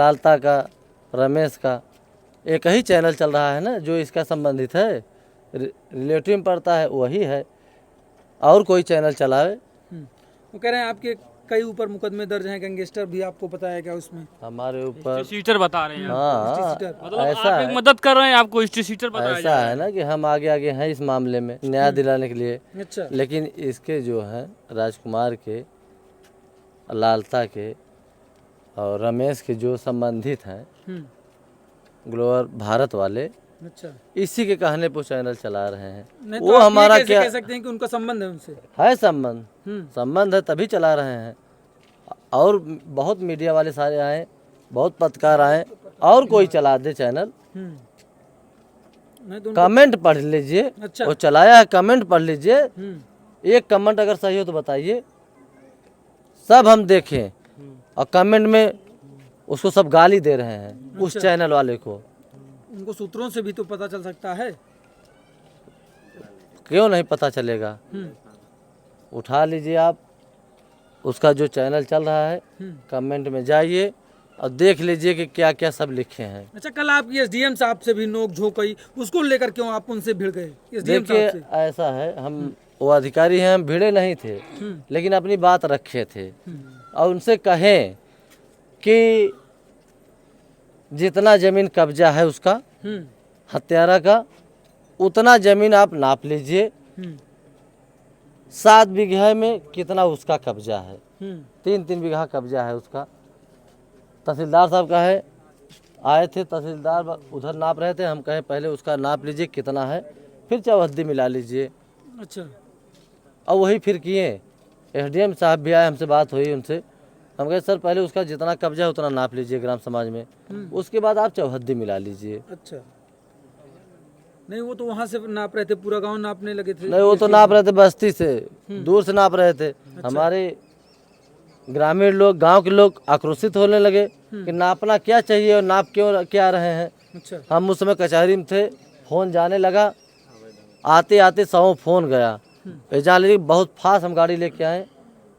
लालता का, रमेश का एक ही चैनल चल रहा है ना जो इसका संबंधित है, रिलेटिव में पड़ता है वही है, और कोई चैनल चलावे। वो कह रहे हैं आपके कई ऊपर मुकदमे दर्ज हैं, गैंगस्टर भी आपको पता है क्या उसमें? हमारे ऊपर सीटर बता रहे हैं आप। हाँ मतलब ऐसा आप एक है, मदद कर रहे हैं, आपको सीटर बताया जा ऐसा रहा है ना कि हम आगे आगे हैं इस मामले में न्याय दिलाने के लिए। अच्छा। लेकिन इसके जो हैं राजकुमार के, लालता के और रमेश के जो संबंधित हैं ग्लोबल भारत वाले, अच्छा। इसी के कहने पर चैनल चला रहे हैं। नहीं तो वो आप ये हमारा कैसे क्या कह सकते हैं कि उनका संबंध है उनसे? है संबंध, हम्म। संबंध है तभी चला रहे हैं। और बहुत मीडिया वाले सारे आए, बहुत पत्रकार आए, और कोई चला दे चैनल, नहीं तो कमेंट पढ़ लीजिए। अच्छा। वो चलाया है, कमेंट पढ़ लीजिए। हम्म। एक कमेंट अगर सही हो तो बताइए, सब हम देखें। और कमेंट में उसको सब गाली दे रहे हैं उस चैनल वाले को। उनको सूत्रों से भी तो पता चल सकता है। क्यों नहीं पता चलेगा? उठा लीजिए आप, उसका जो चैनल चल रहा है, कमेंट में जाइए और देख लीजिए कि क्या क्या सब लिखे हैं। अच्छा, कल आपकी एसडीएम साहब से भी नोक झोंक हुई, उसको लेकर क्यों आप उनसे भिड़ गए एसडीएम देखिए साहब से? ऐसा है, हम वो अधिकारी हैं, हम भिड़े नहीं थे, लेकिन अपनी बात रखे थे और उनसे कहें कि जितना जमीन कब्जा है उसका हत्यारा का, उतना जमीन आप नाप लीजिए। 7 बीघे में कितना उसका कब्जा है, 3-3 बीघा कब्जा है उसका। तहसीलदार साहब का है, आए थे तहसीलदार उधर नाप रहे थे, हम कहे पहले उसका नाप लीजिए कितना है, फिर चौहद्दी मिला लीजिए। अच्छा। और वही फिर किए। एसडीएम साहब भी आए, हमसे बात हुई उनसे, हम कहे सर पहले उसका जितना कब्जा है उतना नाप लीजिए ग्राम समाज में, उसके बाद आप चौहद्दी मिला लीजिए। अच्छा। नहीं, वो तो वहाँ से नाप रहे थे, पूरा गांव नापने लगे थे। नहीं, वो तो नाप रहे थे बस्ती से, दूर से नाप रहे थे। हमारे ग्रामीण लोग, गांव के लोग आक्रोशित होने लगे कि नापना क्या चाहिए और नाप क्यों क्या रहे हैं। अच्छा। हम उस समय कचहरी में थे, फोन जाने लगा, आते आते 100 फोन गया। जान लीजिए बहुत फास्ट हम गाड़ी लेके आए,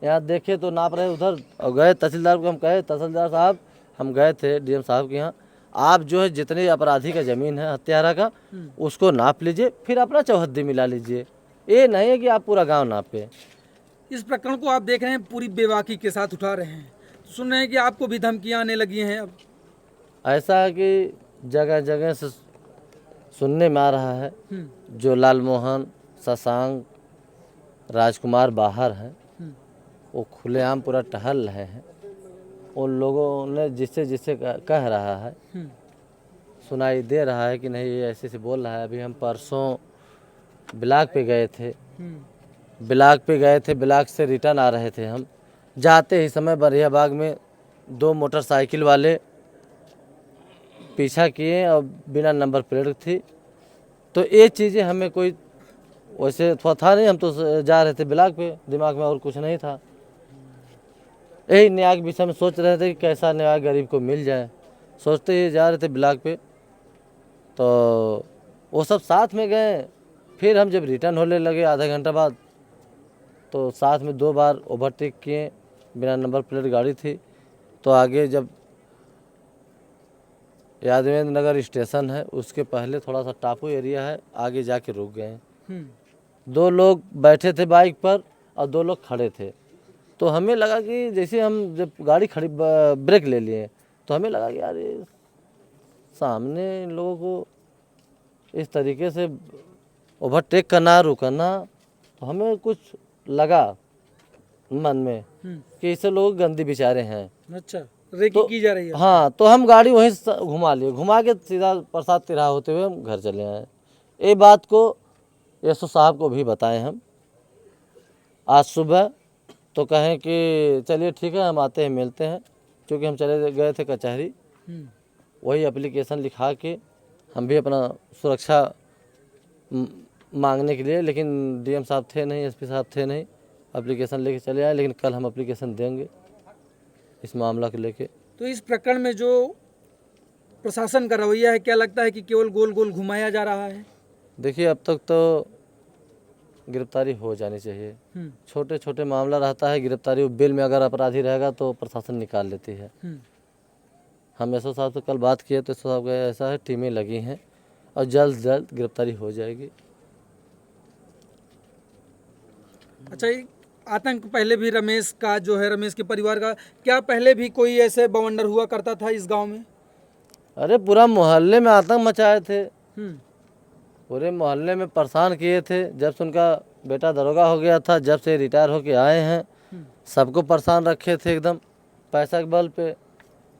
यहाँ देखे तो नाप रहे उधर, और गए तहसीलदार को। हम कहे तहसीलदार साहब, हम गए थे डीएम साहब के यहाँ, आप जो है जितने अपराधी का ज़मीन है हत्यारा का, उसको नाप लीजिए, फिर अपना चौहद्दी मिला लीजिए। ये नहीं है कि आप पूरा गांव नापे। इस प्रकरण को आप देख रहे हैं पूरी बेबाकी के साथ उठा रहे हैं, तो सुन रहे हैं कि आपको भी धमकियां आने लगी हैं अब। ऐसा है कि जगह जगह से सुनने में आ रहा है, जो लालमोहन, शशांक, राजकुमार बाहर हैं, वो खुलेआम पूरा टहल रहे हैं। उन लोगों ने जिससे जिससे कह रहा है, सुनाई दे रहा है कि नहीं ये ऐसे से बोल रहा है। अभी हम परसों ब्लॉक पे गए थे, ब्लॉक से रिटर्न आ रहे थे हम, जाते ही समय बरिया बाग में 2 मोटरसाइकिल वाले पीछा किए और बिना नंबर प्लेट थी। तो ये चीज़ें हमें कोई वैसे थोड़ा था नहीं, हम तो जा रहे थे ब्लॉक पे, दिमाग में और कुछ नहीं था। यही न्याय के विषय में सोच रहे थे कि कैसा न्याय गरीब को मिल जाए, सोचते ही जा रहे थे ब्लॉक पे। तो वो सब साथ में गए, फिर हम जब रिटर्न होने लगे आधा घंटा बाद, तो साथ में 2 बार ओवरटेक किए, बिना नंबर प्लेट गाड़ी थी। तो आगे जब यादवेंद्र नगर स्टेशन है उसके पहले थोड़ा सा टापू एरिया है, आगे जाके रुक गए। 2 लोग बैठे थे बाइक पर और 2 लोग खड़े थे। तो हमें लगा कि जैसे हम जब गाड़ी खड़ी ब्रेक ले लिए, तो हमें लगा कि यार ये सामने इन लोगों को इस तरीके से ओवरटेक करना, रुकना, तो हमें कुछ लगा मन में कि ऐसे लोग गंदी बेचारे हैं। अच्छा, रेकी की जा रही है। हाँ, तो हम गाड़ी वहीं से घुमा लिए, घुमा के सीधा प्रसाद तिराहा होते हुए हम घर चले आए। ये बात को एसओ साहब को भी बताए हम आज सुबह, तो कहें कि चलिए ठीक है हम आते हैं मिलते हैं, क्योंकि हम चले गए थे कचहरी, वही एप्लीकेशन लिखा के हम भी अपना सुरक्षा मांगने के लिए, लेकिन डीएम साहब थे नहीं, एसपी साहब थे नहीं, एप्लीकेशन लेके चले आए। लेकिन कल हम एप्लीकेशन देंगे इस मामला को लेके। तो इस प्रकरण में जो प्रशासन का रवैया है, क्या लगता है कि केवल गोल गोल घुमाया जा रहा है? देखिए अब तक तो गिरफ्तारी हो जानी चाहिए। छोटे छोटे मामला रहता है, गिरफ्तारी बेल में अगर अपराधी रहेगा तो प्रशासन निकाल लेती है। हम एसओ साहब से कल बात किए तो एसओ साहब का ऐसा है टीमें लगी हैं और जल्द से जल्द गिरफ्तारी हो जाएगी। अच्छा, ये आतंक पहले भी रमेश का जो है, रमेश के परिवार का, क्या पहले भी कोई ऐसे बवंडर हुआ करता था इस गांव में? अरे पूरा मोहल्ले में आतंक मचाए थे, हम्म। पूरे मोहल्ले में परेशान किए थे। जब से उनका बेटा दरोगा हो गया था, जब से रिटायर होके आए हैं, सबको परेशान रखे थे एकदम पैसा के बल पे,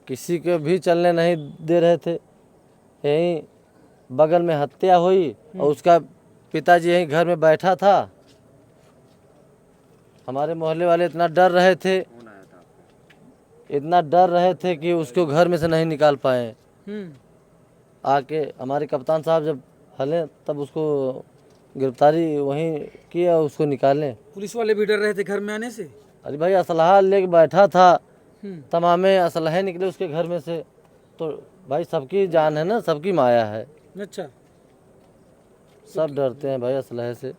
किसी को भी चलने नहीं दे रहे थे। यहीं बगल में हत्या हुई और उसका पिताजी यहीं घर में बैठा था। हमारे मोहल्ले वाले इतना डर रहे थे, इतना डर रहे थे कि उसको घर में से नहीं निकाल पाए। आके हमारे कप्तान साहब जब हले तब उसको गिरफ्तारी वहीं किया, उसको निकालें। पुलिस वाले भी डर रहे थे घर में आने से? अरे भाई असलहा लेके बैठा था, तमामे असलहे निकले उसके घर में से, तो भाई सबकी जान है ना, सबकी माया है, अच्छा। सब डरते हैं भाई असलहे से।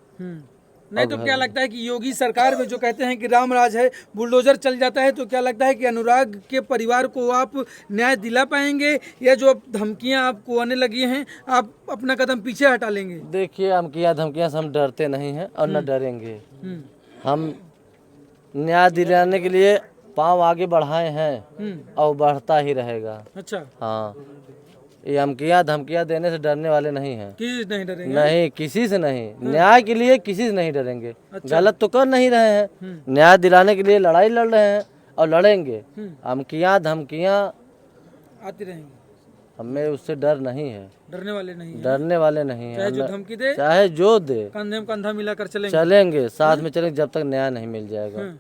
नहीं तो क्या लगता है कि योगी सरकार में जो कहते हैं कि राम राज है, बुलडोजर चल जाता है, तो क्या लगता है कि अनुराग के परिवार को आप न्याय दिला पाएंगे, या जो अब धमकियां आपको आने लगी हैं आप अपना कदम पीछे हटा लेंगे? देखिए धमकियाँ धमकियाँ से हम डरते नहीं हैं और न डरेंगे। हम न्याय दिलाने के लिए पांव आगे बढ़ाए हैं और बढ़ता ही रहेगा। अच्छा। हाँ, ये धमकियाँ धमकियाँ देने से डरने वाले नहीं हैं। किसी से नहीं डरेंगे? नहीं, किसी से नहीं। न्याय के लिए किसी से नहीं डरेंगे। गलत तो कर नहीं रहे हैं, न्याय दिलाने के लिए लड़ाई लड़ रहे हैं और लड़ेंगे। धमकियाँ धमकियाँ आती रहेंगी, हमें उससे डर नहीं है, डरने वाले नहीं हैं। डरने वाले नहीं हैं। चाहे जो धमकी दे, चाहे जो दे, कंधे में कंधा मिलाकर चलेंगे। चलेंगे, साथ में चलेंगे जब तक न्याय नहीं मिल जाएगा।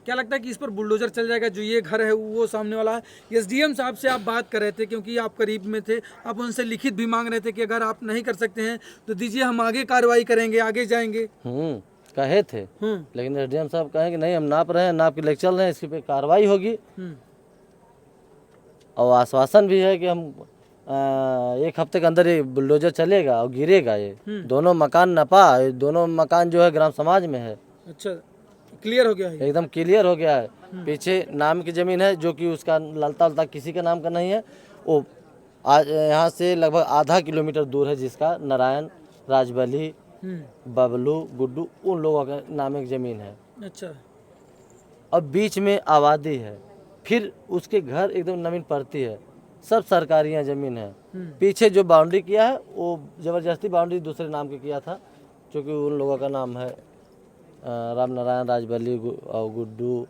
क्या लगता है कि इस पर बुलडोजर चल जाएगा? जो ये घर है वो सामने वाला है, एसडीएम साहब से आप बात कर रहे थे क्योंकि आप करीब में थे, आप उनसे लिखित भी मांग रहे थे कि अगर आप नहीं कर सकते हैं तो दीजिए, हम आगे कार्रवाई करेंगे, आगे जाएंगे। कहे थे, लेकिन एसडीएम साहब कहे कि नहीं, हम नाप रहे हैं, नाप के लेके चल रहे हैं, इसकी पे कार्रवाई होगी। और आश्वासन भी है कि हम 1 हफ्ते के अंदर ये बुलडोजर चलेगा और गिरेगा। ये दोनों मकान नपा, ये दोनों मकान जो है ग्राम समाज में है। अच्छा, क्लियर हो गया है? एकदम क्लियर हो गया है। पीछे नाम की जमीन है जो कि उसका ललता ललता किसी का नाम का नहीं है। वो आज यहाँ से लगभग आधा किलोमीटर दूर है, जिसका नारायण, राजबली, बबलू, गुड्डू, उन लोगों का नाम की जमीन है। अच्छा। और बीच में आबादी है, फिर उसके घर एकदम नवीन पड़ती है, सब सरकारियाँ जमीन है। पीछे जो बाउंड्री किया है वो जबरदस्ती बाउंड्री दूसरे नाम के किया था, क्योंकि उन लोगों का नाम है राम नारायण, राजबली और गुड्डू,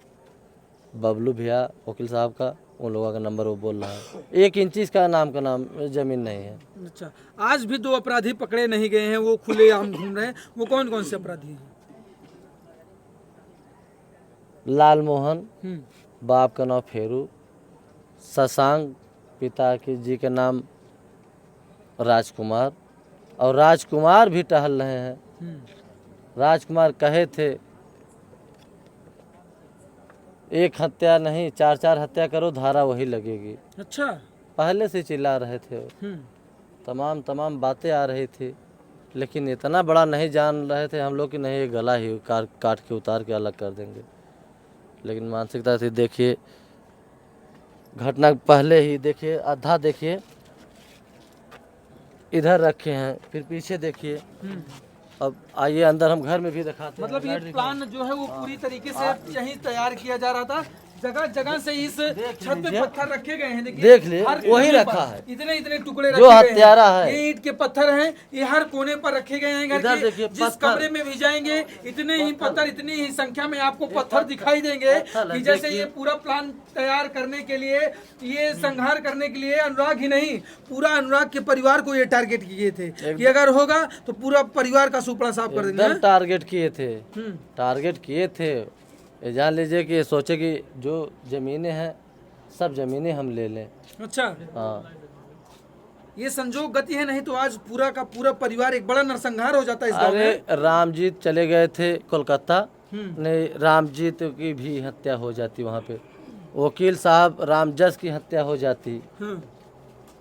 बबलू भैया वकील साहब का, उन लोगों का नंबर वो बोल रहा है। 1 इंच इसका नाम का नाम जमीन नहीं है। अच्छा, आज भी 2 अपराधी पकड़े नहीं गए हैं, वो खुले आम घूम रहे हैं। वो कौन कौन से अपराधी हैं? लाल मोहन, बाप का नाम फेरू, शशांक, पिता की जी के नाम राजकुमार, और राजकुमार भी टहल रहे हैं। राजकुमार कहे थे 1 हत्या नहीं 4-4 हत्या करो, धारा वही लगेगी। अच्छा। पहले से चिल्ला रहे थे, तमाम बातें आ रही थी, लेकिन इतना बड़ा नहीं जान रहे थे हम लोग कि नहीं, ये गला ही काट के उतार के अलग कर देंगे। लेकिन मानसिकता थी। देखिए घटना पहले ही देखिए, आधा देखिए इधर रखे हैं, फिर पीछे देखिए। अब आइए अंदर, हम घर में भी दिखाते हैं। मतलब ये प्लान जो है वो पूरी तरीके से यहीं तैयार किया जा रहा था, जगह जगह से इस छत पे पत्थर रखे गए हैं। देखिए, देख लिए, हर वही कोने रखा पर है, इतने इतने टुकड़े जो रखे गए हत्यारा हैं। है। ये ईंट के पत्थर हैं, ये हर कोने पर रखे गए हैं घर इधर के। देखिए, जिस कमरे में भी जाएंगे इतने ही पत्थर, इतनी ही संख्या में आपको पत्थर दिखाई देंगे कि जैसे ये पूरा प्लान तैयार करने के लिए, ये संहार करने के लिए अनुराग ही नहीं, पूरा अनुराग के परिवार को ये टारगेट किए थे कि अगर होगा तो पूरा परिवार का सुपड़ा साफ कर देंगे। टारगेट किए थे। ये जान लीजिए कि ये सोचे कि जो जमीनें हैं सब जमीनें हम ले लें। अच्छा। हाँ, ये संजोग गति है, नहीं तो आज पूरा का पूरा परिवार एक बड़ा नरसंहार हो जाता है इस गांव में। अरे रामजीत चले गए थे कोलकाता, नहीं रामजीत की भी हत्या हो जाती वहाँ पे, वकील साहब रामजस की हत्या हो जाती।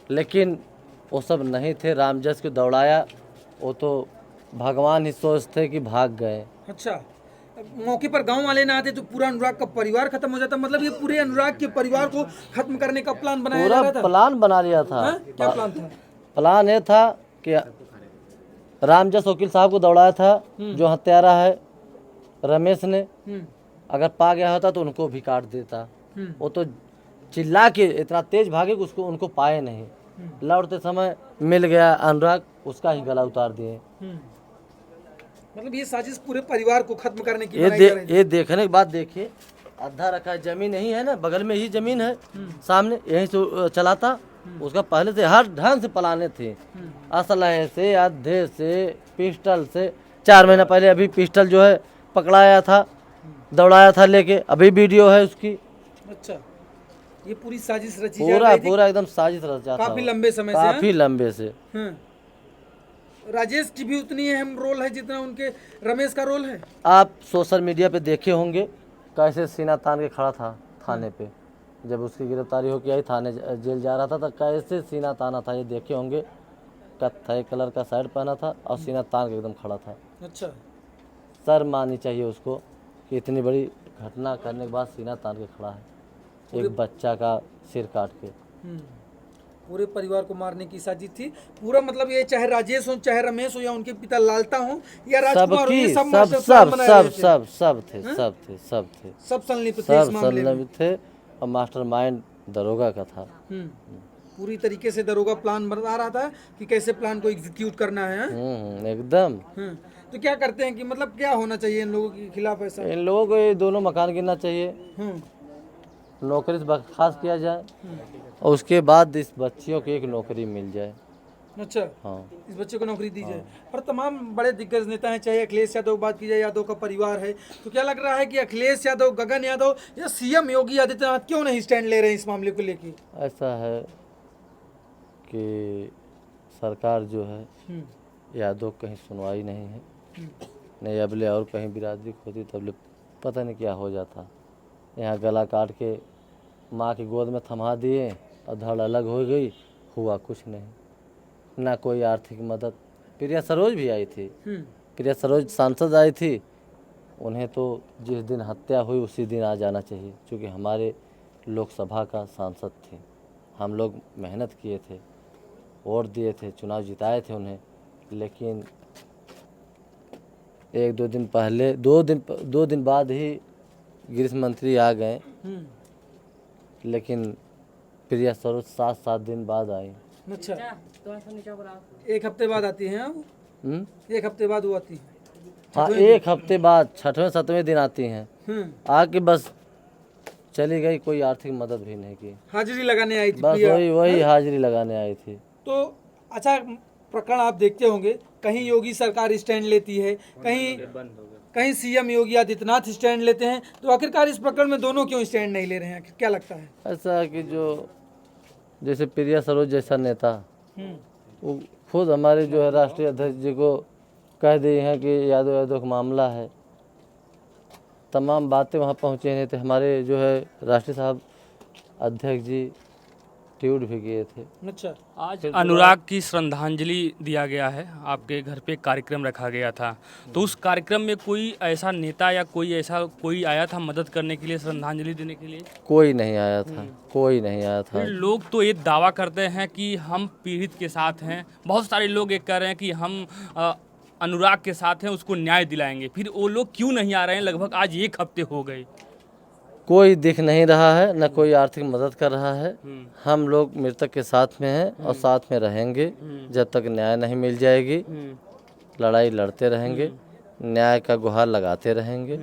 लेकिन वो सब नहीं थे, रामजस को दौड़ाया, वो तो भगवान ही सोचते कि भाग गए। अच्छा, मौके पर गांव वाले ना आते तो पूरा अनुराग का परिवार खत्म हो जाता। मतलब ये पूरे अनुराग के परिवार को खत्म करने का प्लान बनाया जा पूरा रहा था। प्लान बना लिया था। हाँ? क्या प्लान था? प्लान ये था कि रामजस वकील साहब को दौड़ाया था, जो हत्यारा है रमेश ने। अगर पा गया होता तो उनको भी काट देता। वो तो चिल्ला के इतना तेज भागे कि उसको उनको पाए नहीं। लौटते समय मिल गया अनुराग, उसका ही गला उतार दिए। मतलब ये साजिश पूरे परिवार को खत्म करने की बनाई जा रही थी। ये देखने के बाद देखिए, आधा रखा है, जमीन यही है ना, बगल में ही जमीन है, सामने यहीं से चलाता। उसका पहले से हर ढंग से प्लाने थे, असलहे से, आधे से, पिस्टल से। 4 महीना पहले अभी पिस्टल जो है पकड़ाया था, दौड़ाया था लेके, अभी वीडियो है उसकी। अच्छा, ये पूरी साजिश रची जा पूरा रही थी पूरा एकदम साजिश रचा था, काफी लंबे समय से। हाँ? काफी लंबे से। राजेश की भी उतनी अहम रोल है जितना उनके रमेश का रोल है। आप सोशल मीडिया पे देखे होंगे कैसे सीना तान के खड़ा था थाने पे, जब उसकी गिरफ्तारी हो के आई, थाने जेल जा रहा था तो कैसे सीना ताना था, ये देखे होंगे। कत्थई कलर का शर्ट पहना था और सीना तान के एकदम खड़ा था। अच्छा, शर्म आनी चाहिए उसको कि इतनी बड़ी घटना करने के बाद सीना तान के खड़ा है, एक बच्चा का सिर काट के। पूरे परिवार को मारने की साजिश थी। पूरा मतलब ये चाहे राजेश हो, चाहे रमेश हो, या उनके पिता लालता हो, या राजकुमार हो, ये सब मास्टर प्लान बनाए हुए थे। सब थे, सब संलिप्त थे इस मामले में। थे। और मास्टरमाइंड दरोगा का था। पूरी तरीके से दरोगा प्लान बना रहा था कि कैसे प्लान को एग्जीक्यूट करना है। एकदम। तो क्या करते हैं कि मतलब क्या होना चाहिए इन लोगों के खिलाफ ऐसा? इन लोगों को ये दोनों मकान गिरना चाहिए, नौकरी से बर्खास्त किया जाए, और उसके बाद इस बच्चियों को एक नौकरी मिल जाए। अच्छा, हाँ, इस बच्चे को नौकरी दी जाए। और तमाम बड़े दिग्गज नेता हैं, चाहे अखिलेश यादव बात की जाए, यादव का परिवार है, तो क्या लग रहा है कि अखिलेश यादव, गगन यादव या सीएम योगी आदित्यनाथ क्यों नहीं स्टैंड ले रहे हैं इस मामले को लेके? ऐसा है कि सरकार जो है यादव कहीं सुनवाई नहीं है, नहीं अबले और कहीं बिरादरी होती तबले पता नहीं क्या हो जाता। यहाँ गला काट के माँ की गोद में थमा दिए और धड़ अलग हो गई, हुआ कुछ नहीं, ना कोई आर्थिक मदद। प्रिया सरोज भी आई थी, प्रिया सरोज सांसद आई थी, उन्हें तो जिस दिन हत्या हुई उसी दिन आ जाना चाहिए, क्योंकि हमारे लोकसभा का सांसद थे। हम लोग मेहनत किए थे, वोट दिए थे, चुनाव जिताए थे उन्हें, लेकिन 1-2 दिन पहले, 2 दिन बाद ही गृह मंत्री आ गए, लेकिन प्रिया सरोज 7 दिन बाद आई। अच्छा, 1 हफ्ते बाद आती हैं आप? 1 हफ्ते बाद वो आती है? हाँ, 1 हफ्ते बाद 6वें-7वें दिन आती हैं। आके बस चली गई, कोई आर्थिक मदद भी नहीं की, हाजिरी लगाने आई थी। बस वही हाजिरी लगाने आई थी। तो अच्छा, प्रकरण आप देखते होंगे, कहीं योगी सरकार स्टैंड लेती है, कहीं सीएम योगी आदित्यनाथ स्टैंड लेते हैं, तो आखिरकार इस प्रकरण में दोनों क्यों स्टैंड नहीं ले रहे हैं? क्या लगता है? ऐसा है कि जो जैसे प्रिया सरोज जैसा नेता, वो खुद हमारे जो है राष्ट्रीय अध्यक्ष जी को कह दिए हैं कि यादव का मामला है। तमाम बातें वहाँ पहुँचे नहीं थे, हमारे जो है राष्ट्रीय साहब अध्यक्ष जी ट्वीट भी किए थे। अच्छा, आज अनुराग की श्रद्धांजलि दिया गया है, आपके घर पे कार्यक्रम रखा गया था, तो उस कार्यक्रम में कोई ऐसा नेता या कोई आया था मदद करने के लिए, श्रद्धांजलि देने के लिए? कोई नहीं आया था, कोई नहीं आया था। लोग तो ये दावा करते हैं कि हम पीड़ित के साथ हैं, बहुत सारे लोग ये कह रहे हैं कि हम अनुराग के साथ हैं, उसको न्याय दिलाएंगे, फिर वो लोग क्यों नहीं आ रहे हैं? लगभग आज 1 हफ्ते हो गए, कोई दिख नहीं रहा है, न कोई आर्थिक मदद कर रहा है। हम लोग मृतक के साथ में हैं और साथ में रहेंगे जब तक न्याय नहीं मिल जाएगी। लड़ाई लड़ते रहेंगे, न्याय का गुहार लगाते रहेंगे।